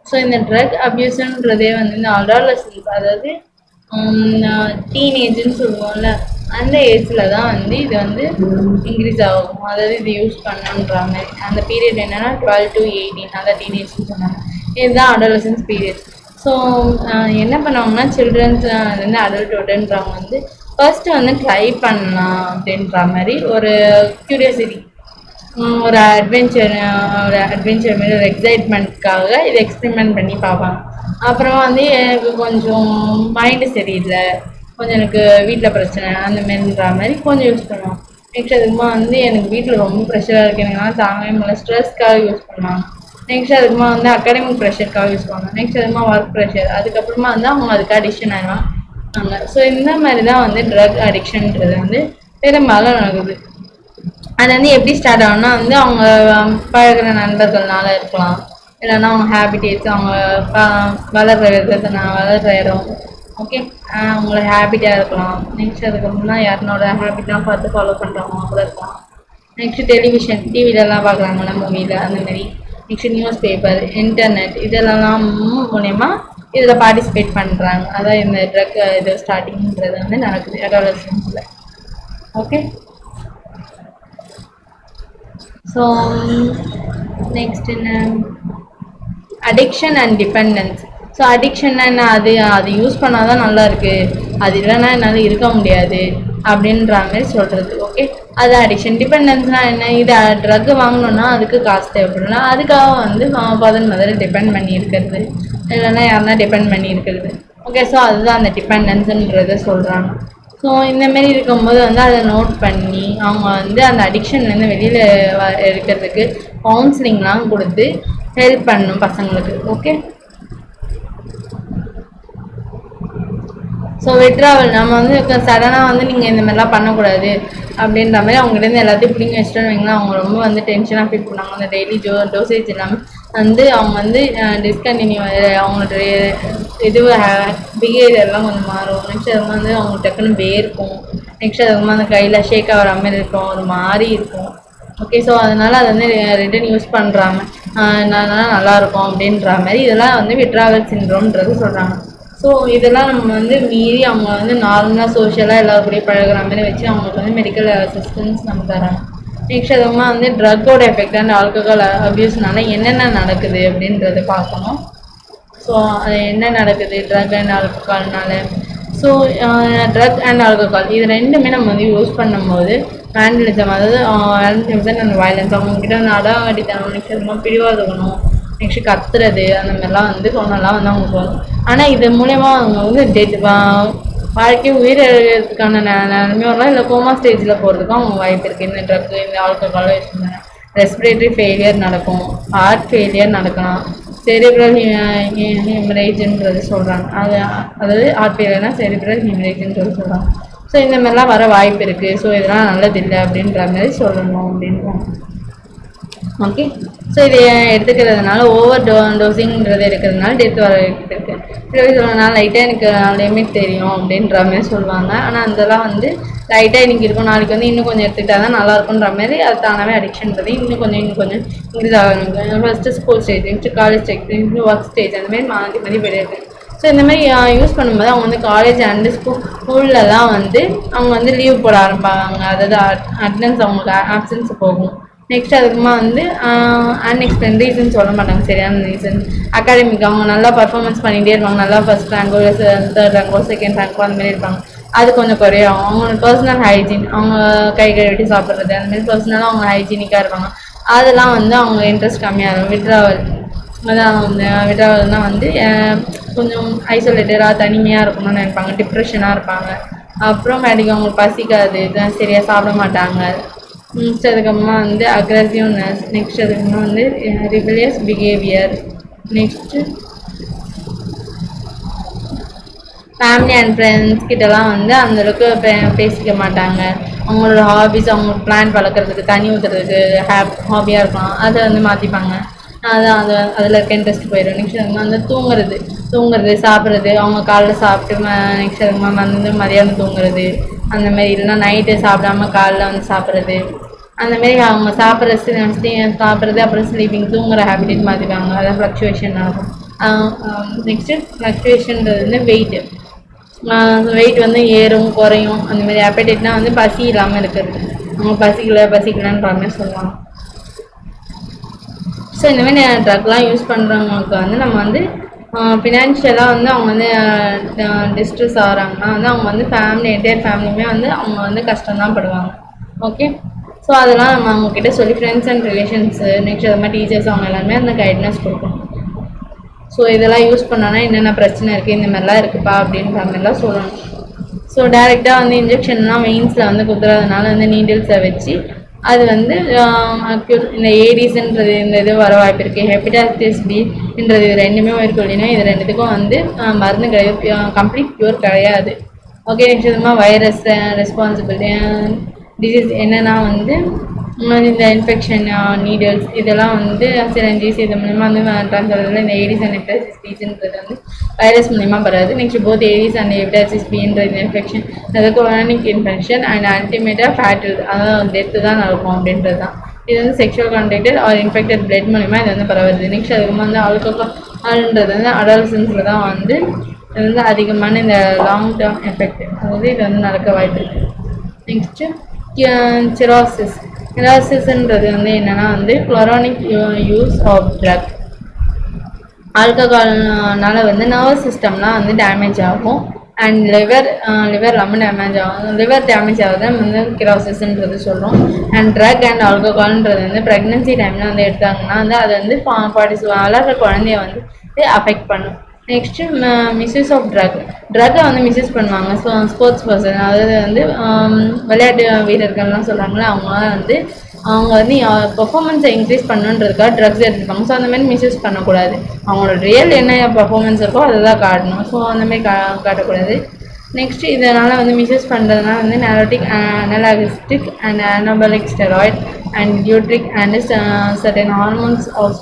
So இந்த drug அப்யூஸ்ன்றதே வந்து இந்த அடாலசன்ஸ், அதாவது டீனேஜ்னு சொல்லுவோம்ல, அந்த ஏஜில் தான் வந்து இது வந்து இன்க்ரீஸ் ஆகும். அதாவது இது யூஸ் பண்ணணுன்ற மாதிரி அந்த பீரியட் என்னென்னா 12 to 18, அதான் டீனேஜ்னு சொன்னாங்க. இதுதான் அடாலசன்ஸ் பீரியட். ஸோ என்ன பண்ணுவாங்கன்னா சில்ட்ரன்ஸ் வந்து அடல்ட்ஹுட்ன்றவங்க வந்து ஃபர்ஸ்ட் வந்து ட்ரை பண்ணலாம் அப்படின்ற மாதிரி ஒரு க்யூரியாசிட்டி, ஒரு அட்வென்ச்சர் மாதிரி ஒரு எக்ஸைட்மெண்ட்காக இதை எக்ஸ்பெரிமெண்ட் பண்ணி பார்ப்பாங்க. அப்புறமா வந்து எனக்கு கொஞ்சம் மைண்டு சரியில்லை, கொஞ்சம் எனக்கு வீட்டில் பிரச்சனை அந்த மாதிரின்ற மாதிரி கொஞ்சம் யூஸ் பண்ணுவாங்க. நெக்ஸ்ட் அதுக்குமா வந்து எனக்கு வீட்டில் ரொம்ப ப்ரெஷராக இருக்குது, எனக்கு தாங்கவே முடியல, ஸ்ட்ரெஸ்க்காக யூஸ் பண்ணுவாங்க. நெக்ஸ்ட் அதுக்குமா வந்து அகாடமிக் ப்ரெஷருக்காக யூஸ் பண்ணுவாங்க. நெக்ஸ்ட் அதுமா ஒர்க் ப்ரெஷர், அதுக்கப்புறமா வந்து அவங்க அதுக்கு அடிக்ஷன் ஆயிடுவாங்க. ஸோ இந்த மாதிரி தான் வந்து ட்ரக் அடிக்ஷன்ன்றது வந்து பெரும்பாலும் நடக்குது. அது வந்து எப்படி ஸ்டார்ட் ஆகும்னா வந்து அவங்க பழகிற நண்பர்கள்னால இருக்கலாம், இல்லைன்னா அவங்க ஹேபிட்டேட்ஸ், அவங்க வளர்கிற விதத்தை வளர்கிற இடம், ஓகே, அவங்களோட ஹேபிட்டாக இருக்கலாம். நெக்ஸ்ட் அதுக்கப்புறமா யாருனோட ஹேபிட்லாம் பார்த்து ஃபாலோ பண்ணுறவங்க கூட இருக்கலாம். நெக்ஸ்ட் டெலிவிஷன், டிவிலலாம் பார்க்குறாங்களா, மூவியில் அந்த மாதிரி. நெக்ஸ்ட் நியூஸ் பேப்பர், இன்டர்நெட், இதெல்லாம் மூலயமா இதில் பார்ட்டிசிபேட் பண்ணுறாங்க. அதான் இந்த ட்ரக் இது ஸ்டார்டிங்கிறது வந்து நடக்குது அடாலசன்ஸில். ஓகே, ஸோ நெக்ஸ்ட் என்ன, அடிக்ஷன் அண்ட் டிபெண்டன்ஸ். ஸோ அடிக்ஷன்னா என்ன, அது யூஸ் பண்ணால் தான் நல்லா இருக்குது, அது இல்லைன்னா என்னால் இருக்க முடியாது அப்படின்ற மாதிரி சொல்கிறது. ஓகே, அது அடிக்ஷன். டிபெண்டன்ஸ்னால் என்ன, இது ட்ரக் வாங்கணுன்னா அதுக்கு காசு தேவைப்படலாம், அதுக்காக வந்து ஃபாதர் மதரை டிபெண்ட் பண்ணி இருக்கிறது, இல்லைன்னா யாருன்னா டிபெண்ட் பண்ணி இருக்கிறது. ஓகே, ஸோ அதுதான் அந்த டிபெண்டன்ஸுன்றதை சொல்கிறாங்க. ஸோ இந்தமாரி இருக்கும்போது வந்து அதை நோட் பண்ணி அவங்க வந்து அந்த அடிக்ஷன்லேருந்து வெளியில் இருக்கிறதுக்கு கவுன்சிலிங்லாம் கொடுத்து ஹெல்ப் பண்ணணும் பசங்களுக்கு. ஓகே, ஸோ விட்ராவல் நம்ம வந்து சடனாக வந்து நீங்கள் இந்த மாதிரிலாம் பண்ணக்கூடாது அப்படின்ற மாதிரி அவங்ககிட்ட எல்லாத்தையும் பிடிங்க வச்சுட்டோன்னு வைங்களா, அவங்க ரொம்ப வந்து டென்ஷனாக ஃபீல் பண்ணாங்க. அந்த டெய்லி டோசேஜ் இல்லாமல் வந்து அவங்க வந்து டிஸ்கண்டினியூ, அவங்களோட இது பிஹேவியர்லாம் கொஞ்சம் மாறும். நெக்ஸ்ட் அது வந்து அவங்க டக்குன்னு வேர்க்கும். நெக்ஸ்ட் அதுக்கு அந்த கையில் ஷேக் ஆகிற மாதிரி இருக்கும், ஒரு மாதிரி இருக்கும். ஓகே, ஸோ அதனால் அதை வந்து ரிட்டன் யூஸ் பண்ணுறாங்க, அதனால் நல்லாயிருக்கும் அப்படின்ற மாதிரி இதெல்லாம் வந்து விட்ராவல் சிண்ட்ரோம்ன்றது சொல்கிறாங்க. ஸோ இதெல்லாம் நம்ம வந்து மீறி அவங்க வந்து நார்மலாக சோஷியலாக எல்லாருக்கூடயும் பழகிற மாதிரி வச்சு அவங்களுக்கு வந்து மெடிக்கல் அசிஸ்டன்ஸ் நம்ம தராங்க. நெக்ஸ்ட் அதுமா வந்து ட்ரக்கோட எஃபெக்ட் அண்ட் ஆல்கஹால் அப்யூஸ்னால என்னென்ன நடக்குது அப்படின்றத பார்க்கணும். ஸோ அது என்ன நடக்குது ட்ரக் அண்ட் ஆல்கஹால்னால. ஸோ ட்ரக் அண்ட் ஆல்கஹால் இது ரெண்டுமே நம்ம வந்து யூஸ் பண்ணும்போது வேண்டலிசம், அதாவது வேண்டலிசம் அண்ட் வயலன்ஸ், அவங்கக்கிட்ட வந்து அடாவடித்தனம், நெக்ஸ்ட் அதுமா பிடிவாதக்கணும், நெக்ஸ்ட் கத்துறது, அந்த மாதிரிலாம் வந்து சொன்னலாம் வந்து அவங்களுக்கு வரும். ஆனால் இது மூலயமா அவங்க வந்து வாழ்க்கையை உயிரிழக்கிறதுக்கான நிலைமை வரலாம், இல்லை கோமா ஸ்டேஜில் போகிறதுக்கும் அவங்க வாய்ப்பு இருக்குது. இந்த ட்ரக்கு இந்த ஆல்கஹாலோ யூஸ் பண்ணாங்க ரெஸ்பிரேட்டரி ஃபெயிலியர் நடக்கும், ஹார்ட் ஃபெயிலியர் நடக்கலாம், செரிப்ரல் ஹெமரேஜ்ன்றது சொல்கிறாங்க. அதாவது ஹார்ட் ஃபெயிலியர்னா செரிப்ரல் ஹெமரேஜ்ன்றது சொல்கிறாங்க. ஸோ இந்த மாதிரிலாம் வர வாய்ப்பு இருக்குது. ஸோ இதெல்லாம் நல்லதில்லை அப்படின்ற மாதிரி சொல்லணும் அப்படின்றாங்க. ஓகே, ஸோ இதை எடுத்துக்கிறதுனால ஓவர் டோசிங்கிறது இருக்கிறதுனால டெத் வர இருக்குது. இப்படி சொல்லனால லைட்டாக எனக்கு லிமிட் தெரியும் அப்படின்ற மாதிரி சொல்லுவாங்க. ஆனால் அதெல்லாம் வந்து லைட்டாக இன்றைக்கி இருக்கும், நாளைக்கு வந்து இன்னும் கொஞ்சம் எடுத்துக்கிட்டால் தான் நல்லாயிருக்குன்ற மாதிரி அது தானாகவே அடிக்ஷன்றது இன்னும் கொஞ்சம் இன்க்ரீஸ் ஆகணும். First school stage, next college stage, next work stage, அந்த மாதிரி மாற்றி மாற்றி போயிடுது. ஸோ இந்த மாதிரி யூஸ் பண்ணும்போது அவங்க வந்து காலேஜ் அண்டு ஸ்கூல்லலாம் வந்து அவங்க வந்து லீவ் போட ஆரம்பிப்பாங்க, அதாவது அட்டெண்டன்ஸ் அவங்களுக்கு ஆப்சன்ஸ் போகும். நெக்ஸ்ட் அதுக்குமா வந்து அன்எக்ஸ்பிளைன் ரீசன் சொல்ல மாட்டாங்க, சரியான ரீசன். அகாடமிக் அவங்க நல்லா பர்ஃபார்மன்ஸ் பண்ணிகிட்டே இருப்பாங்க, நல்லா ஃபஸ்ட் ரேங்கோ தேர்ட் ரேங்கோ செகண்ட் ரேங்கோ அந்த மாதிரி இருப்பாங்க, அது கொஞ்சம் குறையும். அவங்களோட பர்சனல் ஹைஜீன், அவங்க கை கழுவிட்டு சாப்பிட்றது, அந்தமாதிரி பர்சனலாக அவங்க ஹைஜீனிக்காக இருப்பாங்க, அதெல்லாம் வந்து அவங்க இன்ட்ரெஸ்ட் கம்மியாக இருக்கும். விட்ராவல், அதான் வந்து விட்ராவல்னால் வந்து கொஞ்சம் ஐசோலேட்டடாக தனிமையாக இருக்கணும்னு நினைப்பாங்க, டிப்ரெஷனாக இருப்பாங்க. அப்புறம் மேடிக்கு அவங்களுக்கு பசிக்காது, சரியாக சாப்பிட மாட்டாங்க. நெக்ஸ்ட் அதுக்கப்புறமா வந்து அக்ரெசிவ்னஸ், நெக்ஸ்ட் அதுக்கப்புறமா வந்து rebellious behaviour, next family and friends கிட்டலாம் வந்து அந்தளவுக்கு பேசிக்க மாட்டாங்க. அவங்களோட ஹாபிஸ், அவங்க பிளான் வளர்க்குறதுக்கு, தண்ணி ஊற்றுறதுக்கு ஹாபியாக இருக்கலாம், அதை வந்து மாற்றிப்பாங்க. அதில் இருக்க இன்ட்ரெஸ்ட் போயிடும். நெக்ஸ்ட் அதுமா வந்து தூங்குறது சாப்பிட்றது, அவங்க காலைல சாப்பிட்டு நெக்ஸ்ட் அதுமா வந்து மதியானம் தூங்குறது, அந்தமாரி, இல்லைனா நைட்டு சாப்பிடாம காலைல வந்து சாப்பிட்றது, அந்தமாரி அவங்க சாப்பிட்றது அப்புறம் ஸ்லீப்பிங் தூங்குற ஹேபிட் மாற்றிப்பாங்க, அதான் ஃப்ளக்சுவேஷன் ஆகும். நெக்ஸ்ட்டு ஃப்ளக்சுவேஷன்றது வந்து வெயிட் வந்து ஏறும் குறையும் அந்த மாதிரி. அப்படைட்னா வந்து பசி இல்லாமல் இருக்கிறது, அவங்க பசிக்கலன்ற மாதிரி சொல்லுவாங்க. ஸோ இந்த மாதிரி ட்ரக்லாம் யூஸ் பண்ணுறவங்களுக்கு வந்து நம்ம வந்து ஃபினான்ஷியலாக வந்து அவங்க வந்து டிஸ்ட்ரெஸ் ஆகிறாங்கன்னா வந்து அவங்க வந்து என்டையர் ஃபேமிலியுமே வந்து அவங்க வந்து கஷ்டம்தான் படுவாங்க. ஓகே, ஸோ அதெல்லாம் நம்ம அவங்கக்கிட்ட சொல்லி ஃப்ரெண்ட்ஸ் அண்ட் ரிலேஷன்ஸு நெக்ஸ்ட் அது மாதிரி டீச்சர்ஸ் அவங்க எல்லாருமே அந்த கைட்னஸ் கொடுக்கணும். ஸோ இதெல்லாம் யூஸ் பண்ணோன்னா என்னென்ன பிரச்சனை இருக்குது, இந்த மாதிரிலாம் இருக்குப்பா அப்படின்ற மாதிரிலாம் சொல்லணும். ஸோ டேரெக்டாக வந்து இன்ஜெக்ஷன்லாம் வெயின்ஸில் வந்து குத்துறதுனால வந்து நீடில்ஸை வச்சு அது வந்து இந்த ஏடிஸ்ன்றது இந்த இது வர வாய்ப்பு இருக்குது. ஹெப்படைட்டிஸ் பின்றது இது ரெண்டுமே இருக்கும் இல்லைன்னா இது ரெண்டுத்துக்கும் வந்து மருந்து கிடையாது, கம்ப்ளீட் க்யூர் கிடையாது. ஓகே, நெக்ஸ்ட் விதமாக வைரஸ் ரெஸ்பான்சிபிலிட்டி டிசீஸ் என்னென்னா வந்து இந்த இன்ஃபெக்ஷன் நீடல்ஸ் இதெல்லாம் வந்து சிரஞ்சிஸ் இது மூலிமா வந்து ட்ரான்ஸ்ஃபர். இந்த ஏடிஸ் அண்ட் ஹெப்படைட்டிஸ் பின்றது வந்து வைரஸ் மூலிமா வராது. Next both AIDS and hepatitis பின்ற இந்த இன்ஃபெக்ஷன் அதுக்கு குரானிக் இன்ஃபெக்ஷன் அண்ட் அல்டிமேட்டாக ஃபேட்டல் அதாவது டெத்து தான் நடக்கும் அப்படின்றது தான். இது வந்து sexual contacted or infected blood மூலிமா இது வந்து பரவுது. நெக்ஸ்ட் அதுக்கு வந்து ஆல்கஹால்ன்றது வந்து அடாலசன்ஸில் தான் வந்து இது வந்து அதிகமான இந்த லாங் டேர்ம் எஃபெக்ட் அதாவது இது வந்து நடக்க வாய்ப்பு இருக்குது. நெக்ஸ்ட்டு சிரோசிஸ்ன்றது வந்து என்னென்னா வந்து குளோரானிக் யூஸ் ஆஃப் ட்ரக். ஆல்கஹால்னால வந்து நர்வஸ் சிஸ்டம்லாம் வந்து டேமேஜ் ஆகும் அண்ட் லிவர் எல்லாமே டேமேஜ் ஆகும். லிவர் டேமேஜ் ஆகுது வந்து கிரோசிஸ்ன்றது சொல்கிறோம். அண்ட் ட்ரக் அண்ட் ஆல்கஹால்ன்றது வந்து ப்ரெக்னென்சி டைமில் வந்து எடுத்தாங்கன்னா வந்து அது வந்து வளர்கிற குழந்தைய வந்து அஃபெக்ட் பண்ணும். நெக்ஸ்ட்டு மிஸ்யூஸ் ஆஃப் ட்ரக்கை வந்து மிஸ்யூஸ் பண்ணுவாங்க. ஸோ ஸ்போர்ட்ஸ் பர்சன் அதாவது வந்து விளையாட்டு வீரர்கள்லாம் சொல்கிறாங்களே அவங்க வந்து பெர்ஃபார்மன்ஸை இன்க்ரீஸ் பண்ணுன்றதுக்காக ட்ரக்ஸ் எடுத்துப்பாங்க. ஸோ அந்த மாதிரி மிஸ்யூஸ் பண்ணக்கூடாது. அவங்களோட ரியல் என்ன பெர்ஃபார்மன்ஸ் இருக்கோ அதை தான் காட்டணும். ஸோ அந்த மாதிரி காட்டக்கூடாது. நெக்ஸ்ட்டு இதனால் வந்து மிஸ்யூஸ் பண்ணுறதுனால வந்து அனலாகிஸ்டிக் and anabolic steroid and diuretic and certain hormones of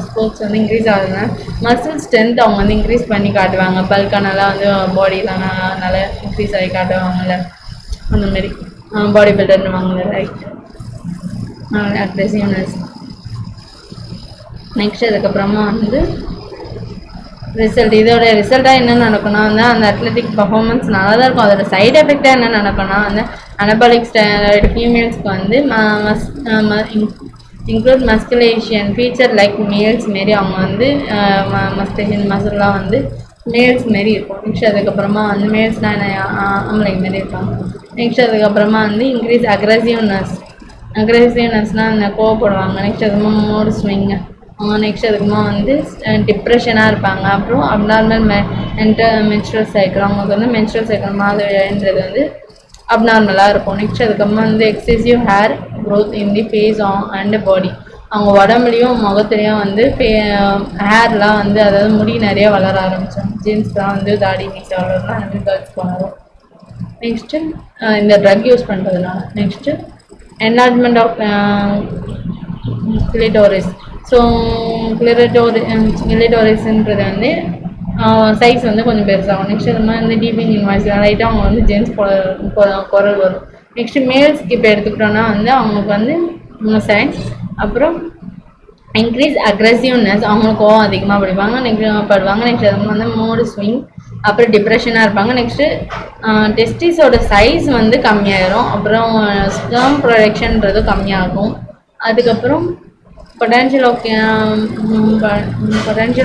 sports வந்து இன்க்ரீஸ் ஆகுதுன்னா மசில் ஸ்ட்ரென்த் அவங்க வந்து இன்க்ரீஸ் பண்ணி காட்டுவாங்க. பல்காக நல்லா வந்து பாடியெலாம் நல்லா இன்க்ரீஸ் ஆகி காட்டுவாங்கள்ல, அந்த மாதிரி பாடி பில்டர்னுவாங்கள்ல, ரைட் அக்ரெசிவ்னஸ். நெக்ஸ்ட் அதுக்கப்புறமா வந்து இதோட ரிசல்ட்டாக என்ன நடக்கும்னா வந்து அந்த அத்லெட்டிக் பர்ஃபார்மன்ஸ் நல்லா தான் இருக்கும். அதோட சைடு எஃபெக்டாக என்ன நடக்கும்னா வந்து அனபாலிக் ஸ்டெராய்டு ஃபீமேல்ஸ்க்கு வந்து இன்க்ளூட் மஸ்குலேஷன் ஃபீச்சர் லைக் மேல்ஸ் மாரி அவங்க வந்து மஸ்குலேஷன் மசில்லாம் வந்து மேல்ஸ் மாரி இருக்கும். நெக்ஸ்ட் அதுக்கப்புறமா வந்து மேல்ஸ்னால் என்ன ஆம்பளைங்க மாரி இருப்பாங்க. நெக்ஸ்ட் அதுக்கப்புறமா வந்து இன்க்ரீஸ் அக்ரெசிவ்னஸ்னால் அந்த கோவப்படுவாங்க. நெக்ஸ்ட் அதுக்கப்புறமா மூட் ஸ்விங்கு. நெக்ஸ்ட் அதுக்குமா வந்து டிப்ரெஷனாக இருப்பாங்க. அப்புறம் அப்நார்மல் மென்ஸ்ட்ரல் சைக்கிள் அவங்களுக்கு வந்து மென்ஸ்ட்ரல் சைக்கிள் மாதவிடாய்ன்றது வந்து அப்நார்மலாக இருக்கும். நெக்ஸ்ட் அதுக்கப்புறமா வந்து excessive hair growth in the face and body. அவங்க உடம்புலையும் முகத்துலேயும் வந்து ஹேர்லாம் வந்து அதாவது முடி நிறையா வளர ஆரம்பித்தோம். ஜீன்ஸ்லாம் வந்து தாடி மீசை வளரலாம் அந்த மாதிரி கேர்ள்ஸ் வளரும். நெக்ஸ்ட்டு இந்த ட்ரக் யூஸ் பண்ணுறதுனால. Next enlargement of clitoris. So கிளிட்டோரிஸ்ன்றது வந்து சைஸ் வந்து கொஞ்சம் பெருசாகும். நெக்ஸ்ட் அது மாதிரி வந்து டீப்பிங் இன் வாய்ஸ் லைட்டாக அவங்க வந்து ஜென்ஸ் குரல் வரும். நெக்ஸ்ட்டு மேல்ஸ்க்கு இப்போ எடுத்துக்கிட்டோன்னா வந்து அவங்களுக்கு வந்து சைன்ஸ் அப்புறம் இன்க்ரீஸ் அக்ரெசிவ்னஸ் அவங்களுக்கு கோவம் அதிகமாக படுவாங்க. நெக்ஸ்ட் அது வந்து மூடு ஸ்விங் அப்புறம் டிப்ரெஷனாக இருப்பாங்க. நெக்ஸ்ட்டு டெஸ்டிஸோட சைஸ் வந்து கம்மியாயிரும். அப்புறம் ஸ்பெர்ம் ப்ரொடக்ஷன்றது கம்மியாகும். அதுக்கப்புறம் பொட்டன்ஷியல்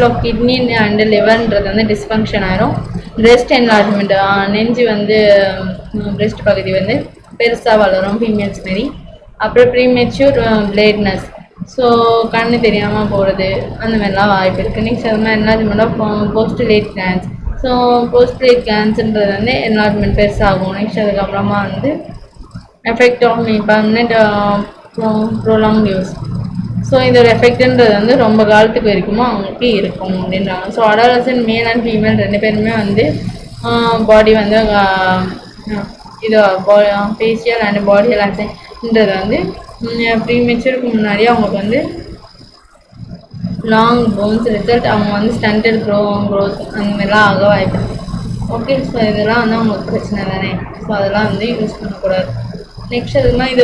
ஆஃப் கிட்னி அண்ட் லிவர்ன்றது வந்து டிஸ்ஃபங்க்ஷன் ஆயிரும். பிரெஸ்ட் என்லார்ஜ்மெண்ட் நெஞ்சு வந்து பிரெஸ்ட் பகுதி வந்து பெருசாக வளரும் ஃபீமேல்ஸ் மாரி. அப்புறம் ப்ரீமெச்சூர் பிளேட்னஸ் ஸோ கண்ணு தெரியாமல் போகிறது அந்த மாதிரிலாம் வாய்ப்பு இருக்குது. நெக்ஸ்ட் அது மாதிரி enlargement of postulate glands. So postulate கிளான்ஸுன்றது வந்து என்லார்ஜ்மெண்ட் பெருசாகும். நெக்ஸ்ட் அதுக்கப்புறமா வந்து effect of permanent prolong use. So இதோட எஃபெக்ட்ன்றது வந்து ரொம்ப காலத்துக்கு வரைக்குமோ அவங்களுக்கு இருக்கும் அப்படின்றாங்க. So adolescent male and female ரெண்டு பேருமே வந்து பாடி வந்து இது ஃபேஷியல் அண்ட் பாடி ரிலாக்ஸேஷன்றது வந்து ப்ரீமெச்சூருக்கு முன்னாடியே அவங்களுக்கு வந்து லாங் போன்ஸ் ரிசல்ட் அவங்க வந்து ஸ்டண்டட் க்ரோத் அந்த மாதிரிலாம் ஆக வாய்ப்பு. ஓகே, ஸோ இதெல்லாம் வந்து அவங்களுக்கு பிரச்சனை தானே. ஸோ அதெல்லாம் வந்து யூஸ் பண்ணக்கூடாது. நெக்ஸ்ட் அதுக்கு இது